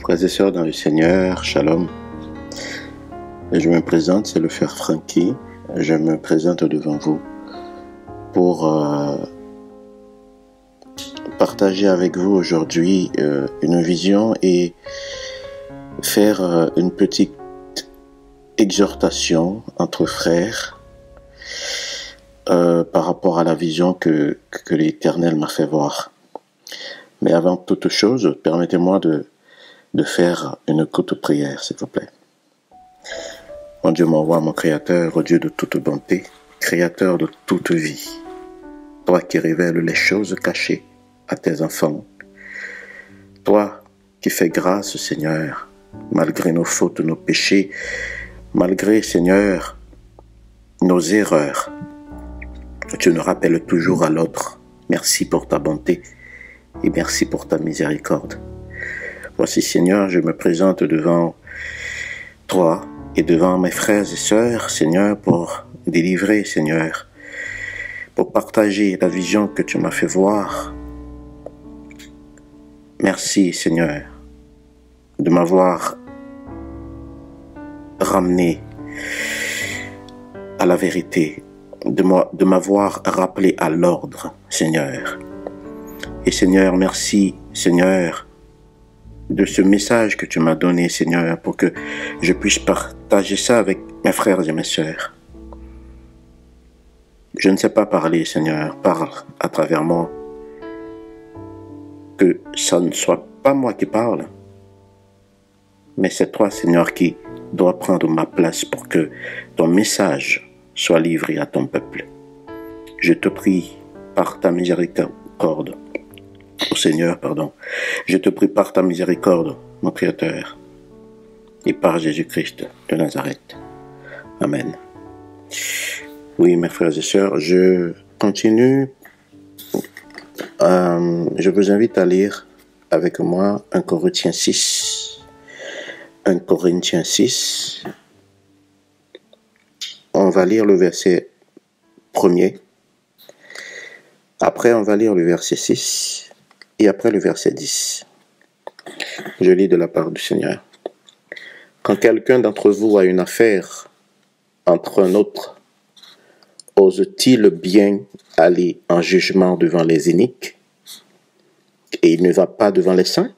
Frères et sœurs dans le Seigneur, Shalom. Je me présente, c'est le frère Frankie. Je me présente devant vous pour partager avec vous aujourd'hui une vision et faire une petite exhortation entre frères par rapport à la vision que l'Éternel m'a fait voir. Mais avant toute chose, permettez-moi de faire une courte prière, s'il vous plaît. Mon Dieu, mon roi, mon créateur, ô Dieu de toute bonté, créateur de toute vie, toi qui révèles les choses cachées à tes enfants, toi qui fais grâce, Seigneur, malgré nos fautes, nos péchés, malgré, Seigneur, nos erreurs, tu nous rappelles toujours à l'ordre. Merci pour ta bonté et merci pour ta miséricorde. Voici, Seigneur, je me présente devant toi et devant mes frères et sœurs, Seigneur, pour délivrer, Seigneur, pour partager la vision que tu m'as fait voir. Merci, Seigneur, de m'avoir ramené à la vérité, de m'avoir rappelé à l'ordre, Seigneur. Et Seigneur, merci, Seigneur, de ce message que tu m'as donné, Seigneur, pour que je puisse partager ça avec mes frères et mes sœurs. Je ne sais pas parler, Seigneur, parle à travers moi. Que ça ne soit pas moi qui parle, mais c'est toi, Seigneur, qui dois prendre ma place pour que ton message soit livré à ton peuple. Je te prie par ta miséricorde, Seigneur, je te prie par ta miséricorde, mon Créateur, et par Jésus-Christ de Nazareth. Amen. Oui, mes frères et sœurs, je continue. Je vous invite à lire avec moi 1 Corinthiens 6. 1 Corinthiens 6. On va lire le verset 1er. Après, on va lire le verset 6. Et après le verset 10. Je lis de la part du Seigneur. Quand quelqu'un d'entre vous a une affaire entre un autre, ose-t-il bien aller en jugement devant les iniques et il ne va pas devant les saints?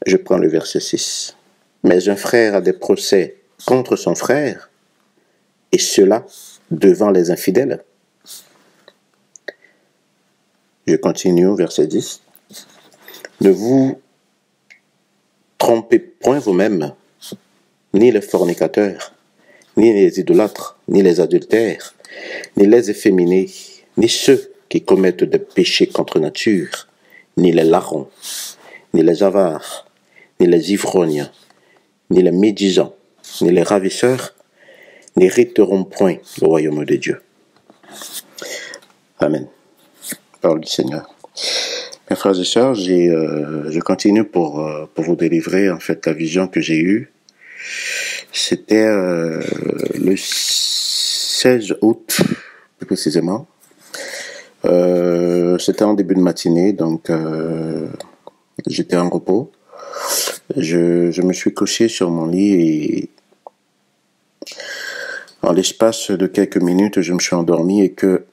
Je prends le verset 6. Mais un frère a des procès contre son frère, et cela devant les infidèles. Je continue au verset 10. Ne vous trompez point vous-même, ni les fornicateurs, ni les idolâtres, ni les adultères, ni les efféminés, ni ceux qui commettent des péchés contre nature, ni les larrons, ni les avares, ni les ivrognes, ni les médisants, ni les ravisseurs, n'hériteront point le royaume de Dieu. Amen. Parole du Seigneur. Mes frères et sœurs, je continue pour vous délivrer en fait la vision que j'ai eue. C'était le 16 août, plus précisément. C'était en début de matinée, donc j'étais en repos. Je me suis couché sur mon lit et en l'espace de quelques minutes, je me suis endormi et que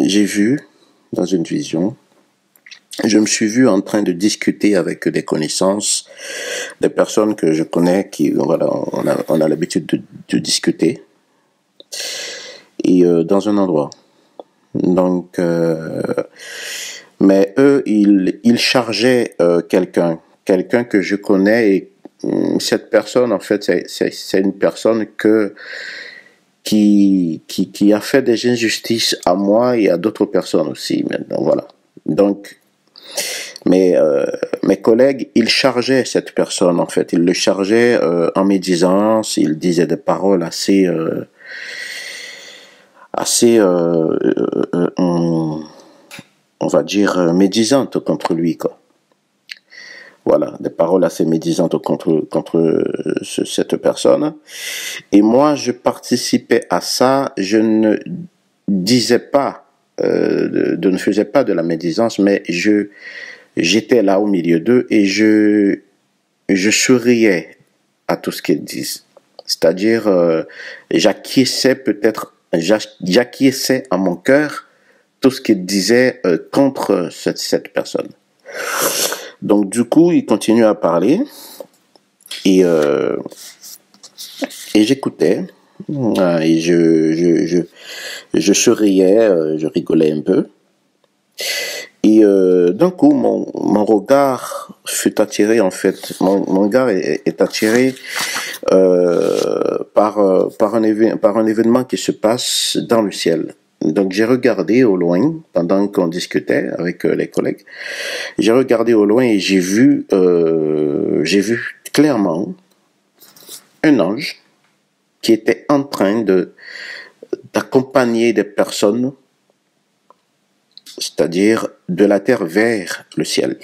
j'ai vu dans une vision, je me suis vu en train de discuter avec des connaissances, des personnes que je connais, qui voilà, on a l'habitude de discuter, et dans un endroit. Donc, mais eux, ils chargeaient quelqu'un que je connais, et cette personne, en fait, c'est une personne qui a fait des injustices à moi et à d'autres personnes aussi maintenant, voilà. Donc, mes collègues, ils chargeaient cette personne, en fait. Ils le chargeaient en médisance, ils disaient des paroles assez on va dire, médisantes contre lui, quoi. Voilà, des paroles assez médisantes contre cette personne. Et moi, je participais à ça. Je ne disais pas, je ne faisais pas de la médisance, mais je j'étais là au milieu d'eux et je souriais à tout ce qu'ils disent. C'est-à-dire, j'acquiesçais à mon cœur tout ce qu'ils disaient contre cette personne. Donc du coup, il continue à parler et j'écoutais et je souriais, je rigolais un peu. Et d'un coup, mon regard fut attiré, en fait, mon regard est attiré par un événement qui se passe dans le ciel. Donc j'ai regardé au loin, pendant qu'on discutait avec les collègues, j'ai regardé au loin et j'ai vu clairement un ange qui était en train d'accompagner des personnes, c'est-à-dire de la terre vers le ciel.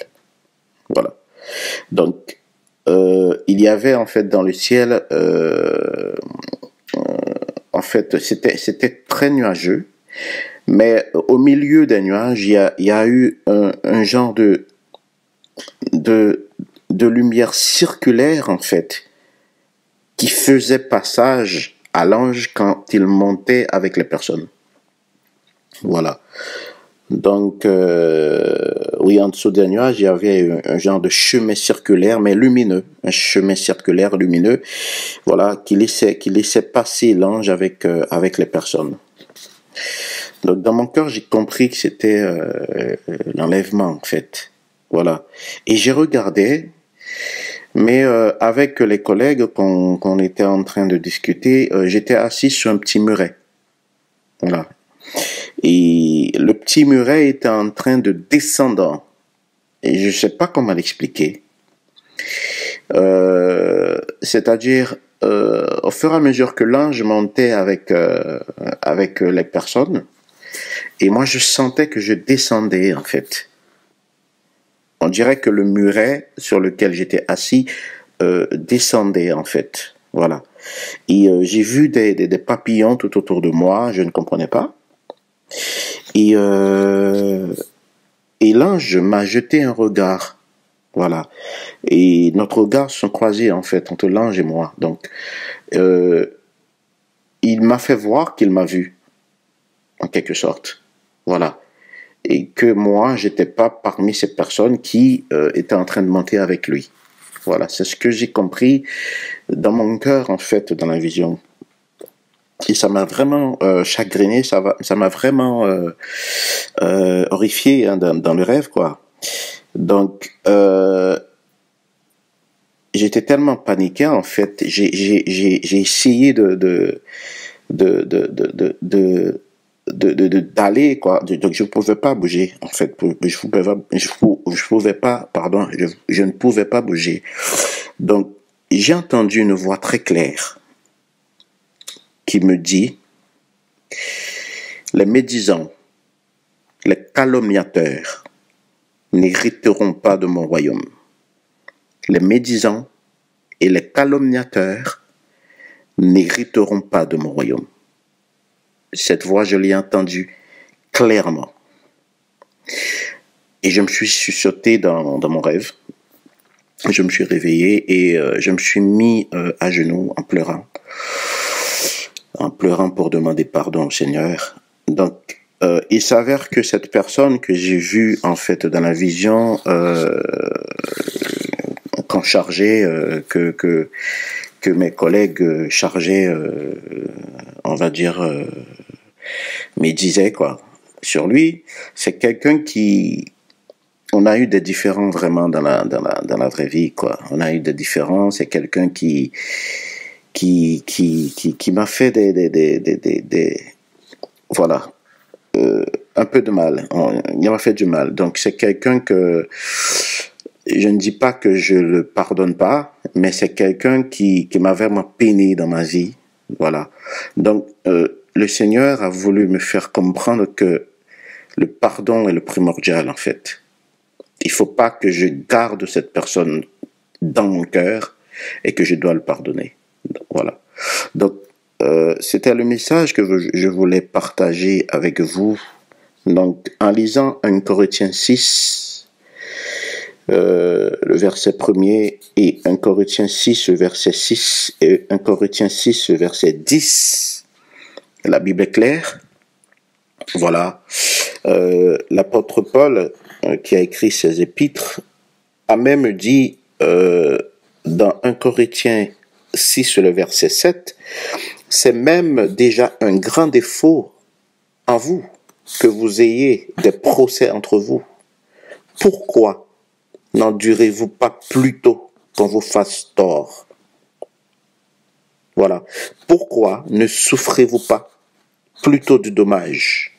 Voilà. Donc, il y avait en fait dans le ciel, en fait, c'était très nuageux, mais au milieu des nuages, il y a eu un genre de lumière circulaire en fait, qui faisait passage à l'ange quand il montait avec les personnes. Voilà. Donc, oui, en dessous des nuages, il y avait un genre de chemin circulaire, mais lumineux. Un chemin circulaire lumineux, voilà, qui laissait passer l'ange avec les personnes. Donc, dans mon cœur, j'ai compris que c'était l'enlèvement, en fait. Voilà. Et j'ai regardé, mais avec les collègues qu'on était en train de discuter, j'étais assis sur un petit muret. Voilà. Et le petit muret était en train de descendre. Et je ne sais pas comment l'expliquer. C'est-à-dire, au fur et à mesure que l'ange montait avec les personnes, et moi je sentais que je descendais en fait. On dirait que le muret sur lequel j'étais assis descendait en fait. Voilà. Et j'ai vu des papillons tout autour de moi, je ne comprenais pas. Et l'ange m'a jeté un regard. Voilà. Et notre regard sont croisés en fait entre l'ange et moi. Donc, il m'a fait voir qu'il m'a vu, en quelque sorte. Voilà. Et que moi, j'étais pas parmi ces personnes qui étaient en train de monter avec lui. Voilà. C'est ce que j'ai compris dans mon cœur, en fait, dans la vision. Et ça m'a vraiment chagriné, ça m'a vraiment horrifié hein, dans le rêve, quoi. Donc, j'étais tellement paniqué, en fait, j'ai essayé d'aller, quoi. Donc, je ne pouvais pas bouger, en fait. Je ne pouvais pas bouger. Donc, j'ai entendu une voix très claire qui me dit: les médisants, les calomniateurs n'hériteront pas de mon royaume. Les médisants et les calomniateurs n'hériteront pas de mon royaume. Cette voix, je l'ai entendue clairement. Et je me suis sursauté dans mon rêve. Je me suis réveillé et je me suis mis à genoux en pleurant pour demander pardon au Seigneur. Donc, il s'avère que cette personne que j'ai vue en fait dans la vision, qu'on chargeait, que mes collègues chargeaient, on va dire, médisaient quoi sur lui, c'est quelqu'un qui, on a eu des différends vraiment dans la vraie vie quoi. On a eu des différends. C'est quelqu'un qui m'a fait des voilà, un peu de mal. Il m'a fait du mal. Donc c'est quelqu'un que je ne dis pas que je le pardonne pas, mais c'est quelqu'un qui m'a vraiment peiné dans ma vie. Voilà. Donc le Seigneur a voulu me faire comprendre que le pardon est le primordial en fait. Il faut pas que je garde cette personne dans mon cœur et que je dois le pardonner. Voilà. Donc, c'était le message que je voulais partager avec vous. Donc, en lisant 1 Corinthiens 6, le verset 1er, et 1 Corinthiens 6, verset 6, et 1 Corinthiens 6, verset 10. La Bible est claire. Voilà. L'apôtre Paul, qui a écrit ses épîtres, a même dit dans 1 Corinthiens 6, le verset 7, c'est même déjà un grand défaut en vous que vous ayez des procès entre vous. Pourquoi n'endurez-vous pas plutôt qu'on vous fasse tort? Voilà. Pourquoi ne souffrez-vous pas plutôt du dommage?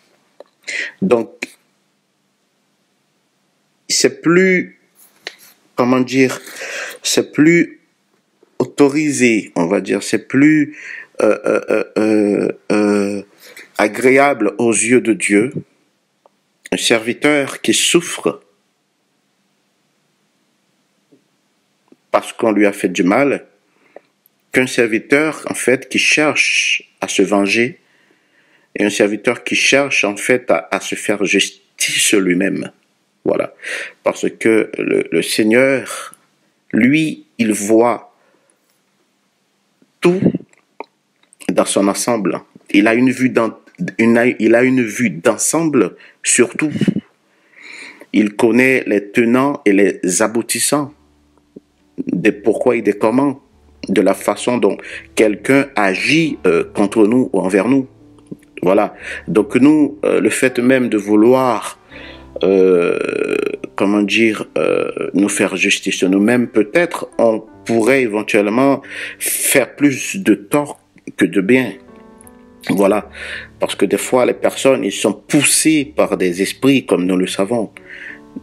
Donc, c'est plus, comment dire, c'est plus autorisé, on va dire, c'est plus agréable aux yeux de Dieu, un serviteur qui souffre parce qu'on lui a fait du mal, qu'un serviteur, en fait, qui cherche à se venger, et un serviteur qui cherche, en fait, à se faire justice lui-même. Voilà. Parce que le Seigneur, lui, il voit tout dans son ensemble. Il a une vue d'ensemble sur tout. Il connaît les tenants et les aboutissants des pourquoi et des comment, de la façon dont quelqu'un agit contre nous ou envers nous. Voilà. Donc nous, le fait même de vouloir, comment dire, nous faire justice nous-mêmes, peut-être on pourrait éventuellement faire plus de tort que de bien. Voilà. Parce que des fois, les personnes, ils sont poussés par des esprits, comme nous le savons.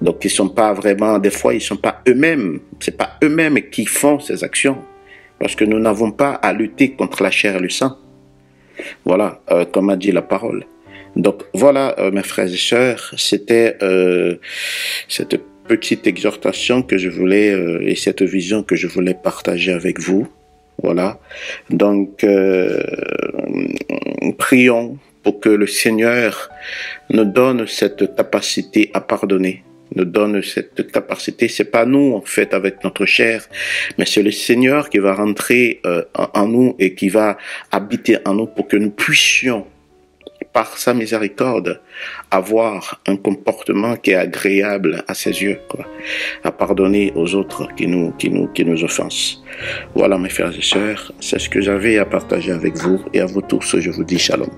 Donc, ils sont pas vraiment, des fois, ils sont pas eux-mêmes. C'est pas eux-mêmes qui font ces actions. Parce que nous n'avons pas à lutter contre la chair et le sang. Voilà, comme a dit la parole. Donc, voilà, mes frères et sœurs, c'était cette petite exhortation que je voulais, et cette vision que je voulais partager avec vous. Voilà. Donc, prions pour que le Seigneur nous donne cette capacité à pardonner, nous donne cette capacité. C'est pas nous, en fait, avec notre chair, mais c'est le Seigneur qui va rentrer en nous et qui va habiter en nous pour que nous puissions, par sa miséricorde, avoir un comportement qui est agréable à ses yeux, quoi, à pardonner aux autres qui nous offensent. Voilà, mes frères et sœurs, c'est ce que j'avais à partager avec vous, et à vous tous, je vous dis shalom.